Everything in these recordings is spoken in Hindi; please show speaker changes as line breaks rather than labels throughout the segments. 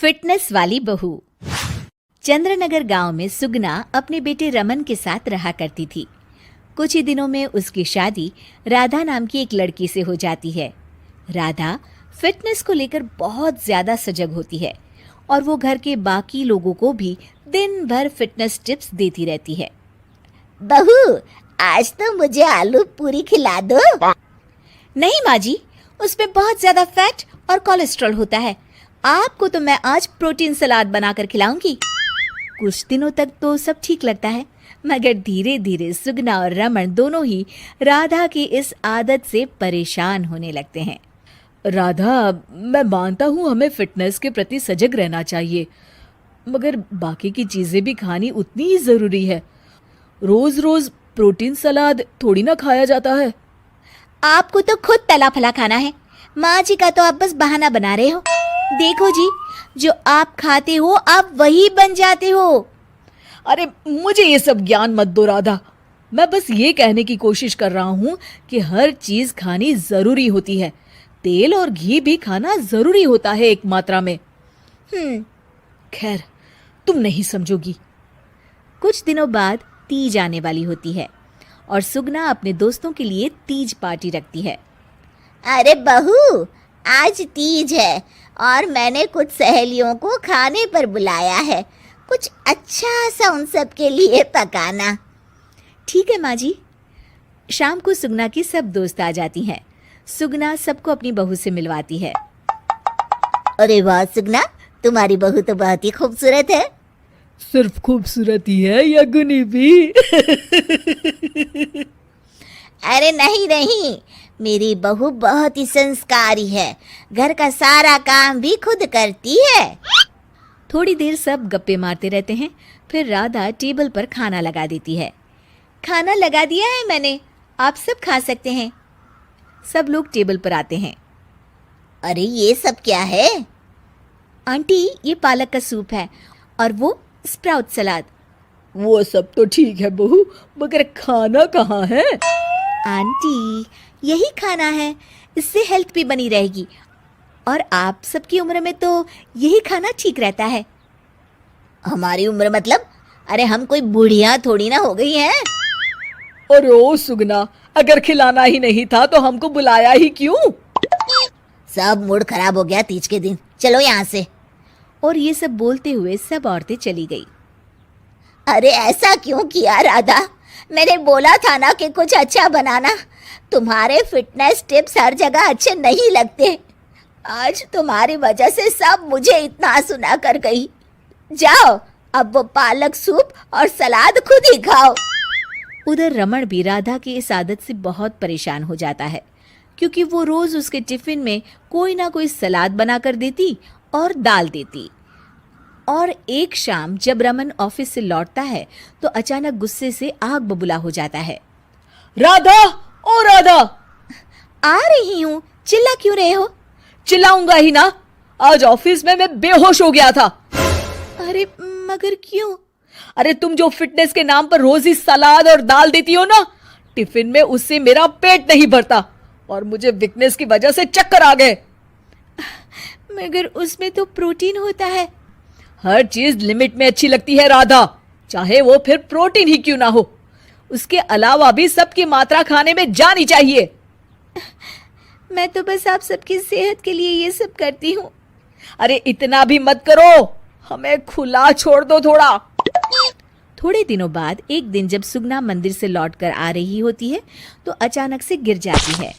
फिटनेस वाली बहू। चंद्रनगर गांव में सुगना अपने बेटे रमन के साथ रहा करती थी। कुछ ही दिनों में उसकी शादी राधा नाम की एक लड़की से हो जाती है। राधा फिटनेस को लेकर बहुत ज्यादा सजग होती है और वो घर के बाकी लोगों को भी दिन भर फिटनेस टिप्स देती रहती है।
बहू, आज तो मुझे आलू पूरी खिला दो।
नहीं माँ जी, उसमें बहुत ज्यादा फैट और कोलेस्ट्रॉल होता है। आपको तो मैं आज प्रोटीन सलाद बनाकर खिलाऊंगी। कुछ दिनों तक तो सब ठीक लगता है, मगर धीरे धीरे सुगना और रमन दोनों ही राधा की इस आदत से परेशान होने लगते हैं।
राधा, मैं मानता हूँ हमें फिटनेस के प्रति सजग रहना चाहिए, मगर बाकी की चीजें भी खानी उतनी ही जरूरी है। रोज रोज प्रोटीन सलाद थोड़ी ना खाया जाता है।
आपको तो खुद तला फला खाना है, माँ जी का तो आप बस बहाना बना रहे हो। देखो जी, जो आप खाते हो आप वही बन जाते हो।
अरे मुझे ये सब ज्ञान मत दो राधा, मैं बस ये कहने की कोशिश कर रहा हूँ कि हर चीज खानी जरूरी होती है। तेल और घी भी खाना जरूरी होता है एक मात्रा में। खैर, तुम नहीं समझोगी।
कुछ दिनों बाद तीज आने वाली होती है और सुगना अपने दोस्तों के लिए तीज पार्टी रखती है।
अरे बहू, आज तीज है और मैंने कुछ सहेलियों को खाने पर बुलाया है। कुछ अच्छा सा उन सब के लिए पकाना।
ठीक है माँ जी। शाम को सुगना की सब दोस्त आ जाती हैं। सुगना सबको अपनी बहू से मिलवाती है।
अरे वाह सुगना, तुम्हारी बहू तो बहुत ही खूबसूरत है।
सिर्फ खूबसूरत ही है या गुनी भी?
अरे नहीं नहीं, मेरी बहू बहुत ही संस्कारी है। घर का सारा काम भी खुद करती है।
थोड़ी देर सब गप्पे मारते रहते हैं। फिर राधा टेबल पर खाना लगा देती है। खाना लगा दिया है मैंने, आप सब खा सकते हैं। सब लोग टेबल पर आते हैं।
अरे ये सब क्या है?
आंटी, ये पालक का सूप है और वो स्प्राउट सलाद।
वो सब तो ठीक है बहू, मगर खाना कहाँ है?
आंटी, यही खाना है, इससे हेल्थ भी बनी रहेगी और आप सबकी उम्र में तो यही खाना ठीक रहता है।
हमारी उम्र मतलब? अरे हम कोई बुढ़िया थोड़ी ना हो गई हैं।
और ओ सुगना, अगर खिलाना ही नहीं था तो हमको बुलाया ही क्यों?
सब मूड खराब हो गया तीज के दिन, चलो यहाँ से।
और ये सब बोलते हुए सब औरतें चली गई।
अरे ऐसा क्यों किया राधा? मैंने बोला था ना कि कुछ अच्छा बनाना। तुम्हारे फिटनेस टिप्स हर जगह अच्छे नहीं लगते। आज तुम्हारी वजह से सब मुझे इतना सुना कर गई। जाओ, अब वो पालक सूप और सलाद खुद ही खाओ।
उधर रमन भी राधा की इस आदत से बहुत परेशान हो जाता है, क्योंकि वो रोज उसके टिफिन में कोई ना कोई सलाद बनाकर देती और दाल देती। और एक शाम जब रमन ऑफिस से लौटता है तो अचानक गुस्से से आग बबूला हो जाता है।
राधा, ओ राधा!
आ रही हूँ, चिल्ला क्यों रहे हो?
चिल्लाऊंगा ही ना, आज ऑफिस में मैं बेहोश हो गया था।
अरे मगर क्यों?
अरे तुम जो फिटनेस के नाम पर रोज ही सलाद और दाल देती हो ना, टिफिन में उससे मेरा पेट नहीं भरता और मुझे वीकनेस की वजह से चक्कर आ गए।
मगर उसमें तो प्रोटीन होता है।
हर चीज लिमिट में अच्छी लगती है राधा, चाहे वो फिर प्रोटीन ही क्यों ना हो। उसके अलावा भी सबकी मात्रा खाने में जानी चाहिए।
मैं तो बस आप सबकी सेहत के लिए ये सब करती हूँ।
अरे इतना भी मत करो, हमें खुला छोड़ दो थोड़ा।
थोड़े दिनों बाद एक दिन जब सुगना मंदिर से लौटकर आ रही होती है तो अचानक से गिर जाती है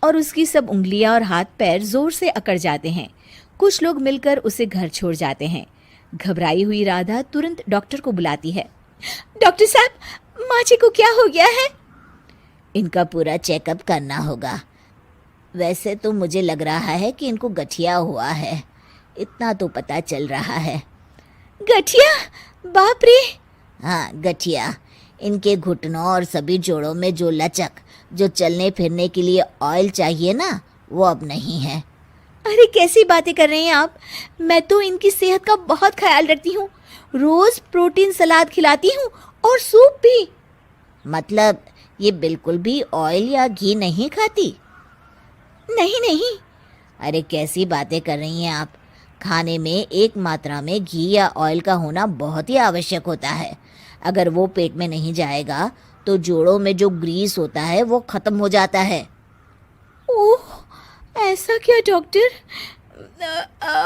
और उसकी सब उंगलियां और हाथ पैर जोर से अकड़ जाते हैं। कुछ लोग मिलकर उसे घर छोड़ जाते हैं। घबराई हुई राधा तुरंत डॉक्टर को बुलाती है। डॉक्टर साहब, माँ जी को क्या हो गया है?
इनका पूरा चेकअप करना होगा। वैसे तो मुझे लग रहा है कि इनको गठिया हुआ है, इतना तो पता चल रहा है।
गठिया? बाप रे!
हाँ, गठिया। इनके घुटनों और सभी जोड़ों में जो लचक, जो चलने फिरने के लिए ऑयल चाहिए ना, वो अब नहीं है।
अरे कैसी बातें कर रहे हैं आप? मैं तो इनकी सेहत का बहुत ख्याल रखती हूँ, रोज प्रोटीन सलाद खिलाती हूँ और सूप भी।
मतलब ये बिल्कुल भी ऑयल या घी नहीं खाती?
नहीं नहीं।
अरे कैसी बातें कर रही हैं आप? खाने में एक मात्रा में घी या ऑयल का होना बहुत ही आवश्यक होता है। अगर वो पेट में नहीं जाएगा तो जोड़ों में जो ग्रीस होता है वो खत्म हो जाता है।
ओह, ऐसा क्या डॉक्टर?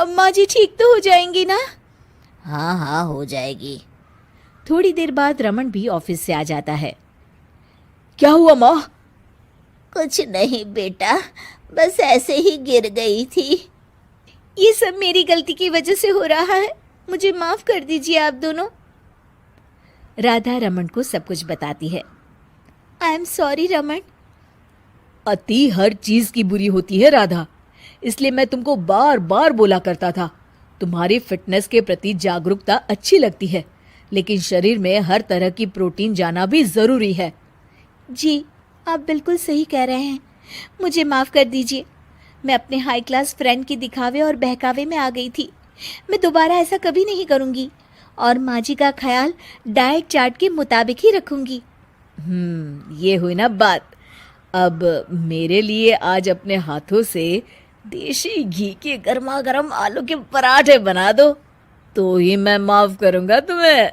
माँ जी ठीक तो हो जाएंगी ना?
हाँ हाँ, हो जाएगी।
थोड़ी देर बाद रमन भी ऑफिस से आ जाता है।
क्या हुआ माँ?
कुछ नहीं बेटा, बस ऐसे ही गिर गई थी।
ये सब मेरी गलती की वजह से हो रहा है, मुझे माफ कर दीजिए आप दोनों। राधा रमन को सब कुछ बताती है। I am sorry Raman.
अति हर चीज की बुरी होती है राधा, इसलिए मैं तुमको बार बार बोला करता था। तुम्हारी फिटनेस के प्रति जागरूकता अच्छी लगती है, लेकिन शरीर में हर तरह की प्रोटीन जाना भी जरूरी है।
जी, आप बिल्कुल सही कह रहे हैं, मुझे माफ कर दीजिए। मैं अपने हाई क्लास फ्रेंड के दिखावे और बहकावे में आ गई थी। मैं दोबारा ऐसा कभी नहीं करूंगी और माँ जी का ख्याल डाइट चार्ट के मुताबिक ही रखूंगी।
ये हुई ना बात। अब मेरे लिए आज अपने हाथों से देशी घी के गर्मा गर्म आलू के पराठे बना दो, तो ही मैं माफ करूंगा तुम्हें।